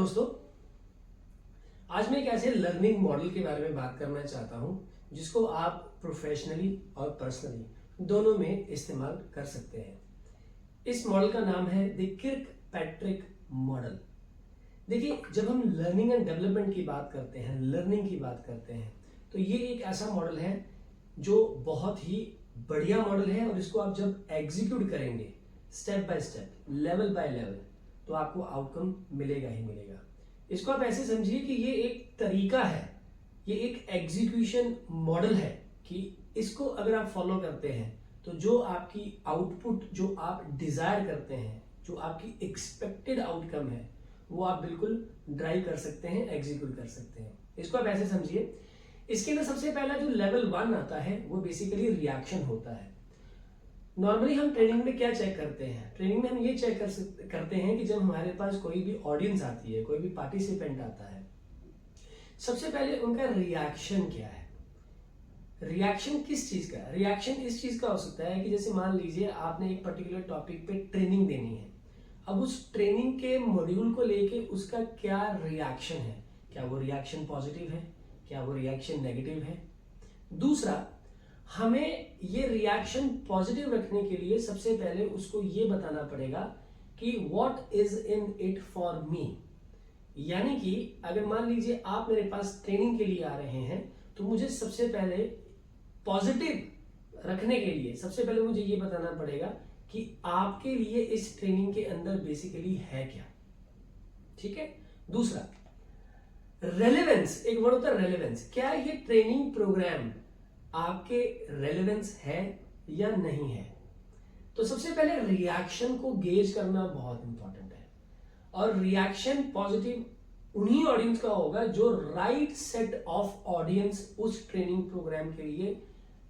दोस्तों, आज मैं एक ऐसे लर्निंग मॉडल के बारे में बात करना चाहता हूं जिसको आप प्रोफेशनली और पर्सनली दोनों में इस्तेमाल कर सकते हैं। इस मॉडल का नाम है द किर्कपैट्रिक मॉडल। देखिए, जब हम लर्निंग एंड डेवलपमेंट की बात करते हैं, लर्निंग की बात करते हैं, तो ये एक ऐसा मॉडल है जो बहुत ही बढ़िया मॉडल है और इसको आप जब एग्जीक्यूट करेंगे step by step, level by level, तो आपको आउटकम मिलेगा ही मिलेगा। इसको आप ऐसे समझिए कि ये एक तरीका है, ये एक एग्जीक्यूशन मॉडल है कि इसको अगर आप फॉलो करते हैं तो जो आपकी आउटपुट, जो आप डिजायर करते हैं, जो आपकी एक्सपेक्टेड आउटकम है, वो आप बिल्कुल ड्राइव कर सकते हैं, एग्जीक्यूट कर सकते हैं। इसको आप ऐसे समझिए, इसके अंदर सबसे पहला जो लेवल 1 आता है वो बेसिकली रिएक्शन होता है। नॉर्मली हम ट्रेनिंग में क्या चेक करते हैं? ट्रेनिंग में हम ये चेक करते हैं कि जब हमारे पास कोई भी ऑडियंस आती है, कोई भी पार्टिसिपेंट आता है, सबसे पहले उनका रिएक्शन क्या है। रिएक्शन किस चीज का है? रिएक्शन इस चीज का हो सकता है कि जैसे मान लीजिए आपने एक पर्टिकुलर टॉपिक पे ट्रेनिंग देनी है। अब उस ट्रेनिंग के मॉड्यूल को लेके उसका क्या रिएक्शन है, क्या वो रिएक्शन पॉजिटिव है, क्या वो रिएक्शन नेगेटिव है। दूसरा, हमें ये रिएक्शन पॉजिटिव रखने के लिए सबसे पहले उसको ये बताना पड़ेगा कि what is in it for me. यानी कि अगर मान लीजिए आप मेरे पास ट्रेनिंग के लिए आ रहे हैं, तो मुझे सबसे पहले पॉजिटिव रखने के लिए सबसे पहले मुझे ये बताना पड़ेगा कि आपके लिए इस ट्रेनिंग के अंदर बेसिकली है क्या। ठीक है। दूसरा, रेलेवेंस, एक वर्ड होता है रेलेवेंस। क्या ये ट्रेनिंग प्रोग्राम आपके रेलेवेंस है या नहीं है। तो सबसे पहले रिएक्शन को गेज करना बहुत इंपॉर्टेंट है, और रिएक्शन पॉजिटिव उन्हीं ऑडियंस का होगा जो राइट सेट ऑफ ऑडियंस उस ट्रेनिंग प्रोग्राम के लिए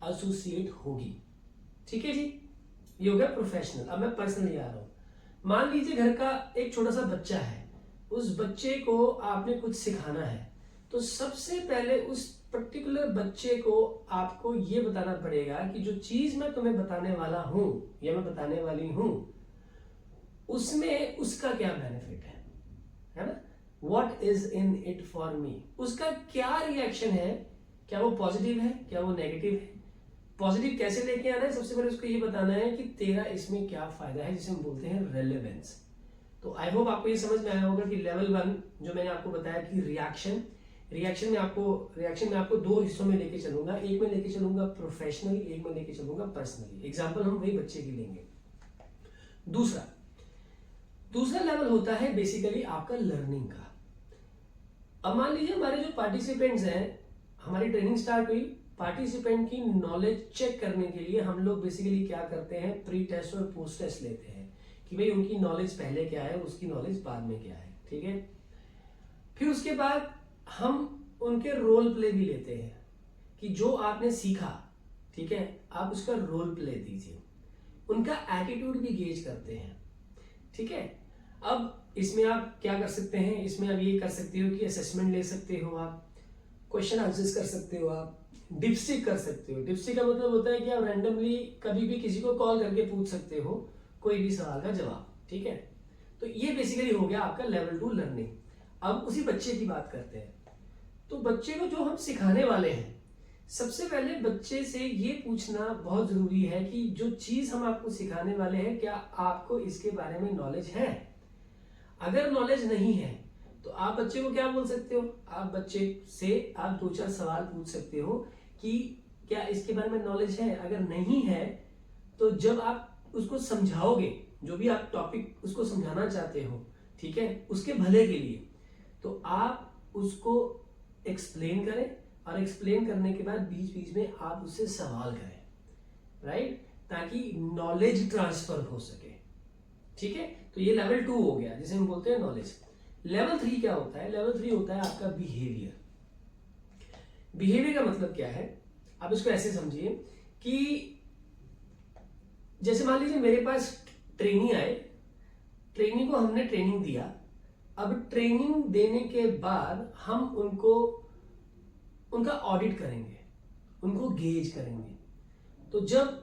एसोसिएट होगी। ठीक है जी, ये हो गया प्रोफेशनल। अब मैं पर्सनली आ रहा हूं। मान लीजिए घर का एक छोटा सा बच्चा है, उस बच्चे को आपने कुछ सिखाना है, तो सबसे पहले उस पर्टिकुलर बच्चे को आपको यह बताना पड़ेगा कि जो चीज मैं तुम्हें बताने वाला हूं या मैं बताने वाली हूं, उसमें उसका क्या बेनिफिट है ना। What is in it for me, उसका क्या रिएक्शन है, क्या वो पॉजिटिव है, क्या वो नेगेटिव है। पॉजिटिव कैसे लेके आना है, सबसे पहले उसको ये बताना है कि तेरा इसमें क्या फायदा है, जिसे हम बोलते हैं रेलेवेंस। तो आई होप आपको ये समझ में आया होगा कि लेवल 1 जो मैंने आपको बताया कि रिएक्शन में आपको दो हिस्सों में लेके चलूंगा। एक में लेके चलूंगा प्रोफेशनली, एक में लेके चलूंगा पर्सनली। एग्जांपल हम वही बच्चे की लेंगे। दूसरा लेवल होता है बेसिकली आपका लर्निंग का। अब मान लीजिए हमारे जो पार्टिसिपेंट्स हैं, हमारी ट्रेनिंग स्टार्ट हुई, पार्टिसिपेंट की नॉलेज चेक करने के लिए हम लोग बेसिकली क्या करते हैं, प्री टेस्ट और पोस्ट टेस्ट लेते हैं कि भाई उनकी नॉलेज पहले क्या है, उसकी नॉलेज बाद में क्या है। ठीक है। फिर उसके बाद हम उनके रोल प्ले भी लेते हैं कि जो आपने सीखा, ठीक है, आप उसका रोल प्ले दीजिए। उनका एटीट्यूड भी गेज करते हैं। ठीक है। अब इसमें आप क्या कर सकते हैं, इसमें आप ये कर सकते हो कि असेसमेंट ले सकते हो, आप क्वेश्चन आंसर्स कर सकते हो, आप डिपस्टिक कर सकते हो। डिपस्टिक का मतलब होता है कि आप रैंडमली कभी भी किसी को कॉल करके पूछ सकते हो कोई भी सवाल का जवाब। ठीक है। तो ये बेसिकली हो गया आपका लेवल 2 लर्निंग। अब उसी बच्चे की बात करते हैं। तो बच्चे को जो हम सिखाने वाले हैं, सबसे पहले बच्चे से ये पूछना बहुत जरूरी है कि जो चीज हम आपको सिखाने वाले हैं, क्या आपको इसके बारे में नॉलेज है। अगर नॉलेज नहीं है तो आप बच्चे को क्या बोल सकते हो, आप बच्चे से आप 2-4 सवाल पूछ सकते हो कि क्या इसके बारे में नॉलेज है। अगर नहीं है तो जब आप उसको समझाओगे, जो भी आप टॉपिक उसको समझाना चाहते हो, ठीक है, उसके भले के लिए, तो आप उसको एक्सप्लेन करें, और एक्सप्लेन करने के बाद बीच बीच में आप उससे सवाल करें, राइट, ताकि नॉलेज ट्रांसफर हो सके। ठीक है। तो ये लेवल 2 हो गया, जिसे हम बोलते हैं नॉलेज। लेवल 3 क्या होता है? लेवल 3 होता है आपका बिहेवियर। बिहेवियर का मतलब क्या है, आप इसको ऐसे समझिए कि जैसे मान लीजिए मेरे पास ट्रेनी आए, ट्रेनी को हमने ट्रेनिंग दिया। अब ट्रेनिंग देने के बाद हम उनका ऑडिट करेंगे, उनको गेज करेंगे। तो जब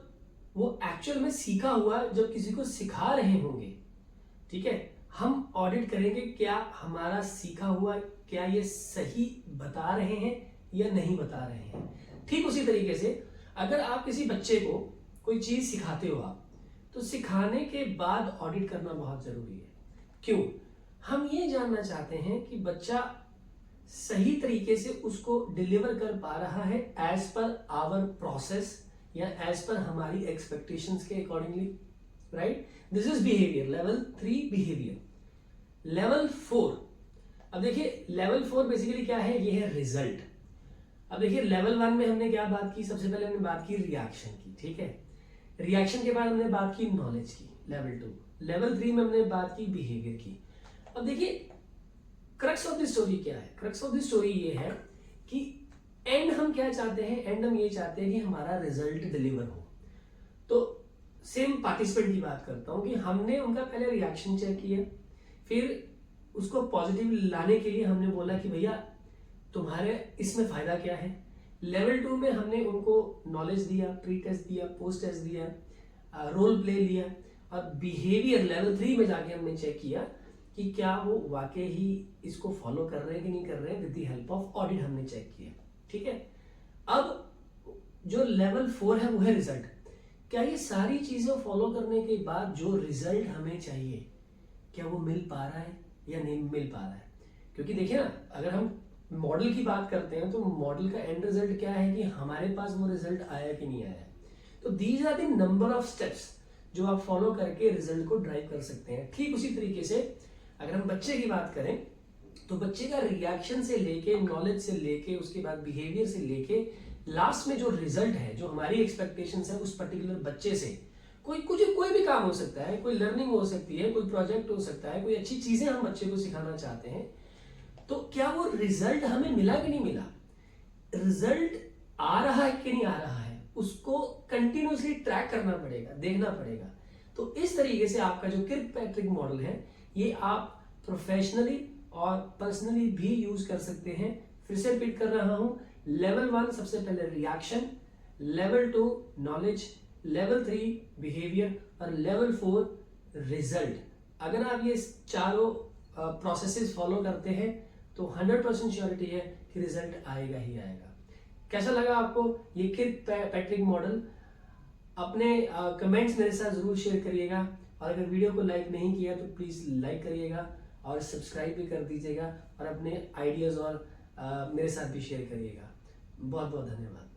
वो एक्चुअल में सीखा हुआ जब किसी को सिखा रहे होंगे, ठीक है, हम ऑडिट करेंगे क्या हमारा सीखा हुआ, क्या ये सही बता रहे हैं या नहीं बता रहे हैं। ठीक उसी तरीके से अगर आप किसी बच्चे को कोई चीज सिखाते हो आप, तो सिखाने के बाद ऑडिट करना बहुत जरूरी है। क्यों? हम ये जानना चाहते हैं कि बच्चा सही तरीके से उसको डिलीवर कर पा रहा है एज पर आवर प्रोसेस या एज पर हमारी एक्सपेक्टेशंस के accordingly, right. This is behaviour, level 3 behaviour. Level 4, अब देखिए लेवल 4 बेसिकली क्या है, ये है रिजल्ट। अब देखिए लेवल 1 में हमने क्या बात की, सबसे पहले हमने बात की रिएक्शन की, ठीक है। रिएक्शन के बाद हमने बात की नॉलेज की, लेवल 2। लेवल 3 में हमने बात की बिहेवियर की। अब देखिए क्रक्स ऑफ द स्टोरी क्या है, क्रक्स ऑफ द स्टोरी ये है कि एंड हम क्या चाहते हैं, एंड हम ये चाहते हैं कि हमारा रिजल्ट डिलीवर हो। तो सेम पार्टिसिपेंट की बात करता हूं कि हमने उनका पहले रिएक्शन चेक किया, फिर उसको पॉजिटिव लाने के लिए हमने बोला कि भैया तुम्हारे इसमें फायदा क्या है। लेवल 2 में हमने उनको नॉलेज दिया, प्री टेस्ट दिया, पोस्ट टेस्ट दिया, रोल प्ले लिया, और बिहेवियर लेवल 3 में जाके हमने चेक किया कि क्या वो वाकई ही इसको फॉलो कर रहे हैं कि नहीं कर रहे हैं। With the help of audit हमने चेक किया, ठीक है। अब जो लेवल 4 है वो है रिजल्ट। क्या ये सारी चीजें फॉलो करने के बाद जो रिजल्ट हमें चाहिए, क्या वो मिल पा रहा है या नहीं मिल पा रहा है। क्योंकि देखिए ना, अगर हम मॉडल की बात करते हैं तो मॉडल का एंड रिजल्ट क्या है कि हमारे पास वो रिजल्ट आया कि नहीं आया। तो these are the number of steps जो आप फॉलो करके रिजल्ट को ड्राइव कर सकते हैं। ठीक उसी तरीके से अगर हम बच्चे की बात करें तो बच्चे का रिएक्शन से लेके, नॉलेज से लेके, उसके बाद बिहेवियर से लेके लास्ट में जो रिजल्ट है, जो हमारी एक्सपेक्टेशंस है उस पर्टिकुलर बच्चे से, कोई भी काम हो सकता है, कोई लर्निंग हो सकती है, कोई प्रोजेक्ट हो सकता है, कोई अच्छी चीजें हम बच्चे को सिखाना चाहते हैं, तो क्या वो रिजल्ट हमें मिला कि नहीं मिला, रिजल्ट आ रहा है कि नहीं आ रहा है, उसको कंटिन्यूसली ट्रैक करना पड़ेगा, देखना पड़ेगा। तो इस तरीके से आपका जो किर्कपैट्रिक मॉडल है ये आप प्रोफेशनली और पर्सनली भी यूज कर सकते हैं। फिर से रिपीट कर रहा हूं, लेवल 1 सबसे पहले reaction, level 2 knowledge, level 3 behaviour और लेवल 4 रिजल्ट। अगर आप ये चारों प्रोसेसेस फॉलो करते हैं तो 100% श्योरिटी है कि रिजल्ट आएगा ही आएगा। कैसा लगा आपको ये किर्कपैट्रिक मॉडल? अपने कमेंट्स मेरे साथ जरूर शेयर करिएगा, और अगर वीडियो को लाइक नहीं किया तो प्लीज लाइक करिएगा और सब्सक्राइब भी कर दीजिएगा, और अपने आइडियाज और मेरे साथ भी शेयर करिएगा। बहुत बहुत धन्यवाद।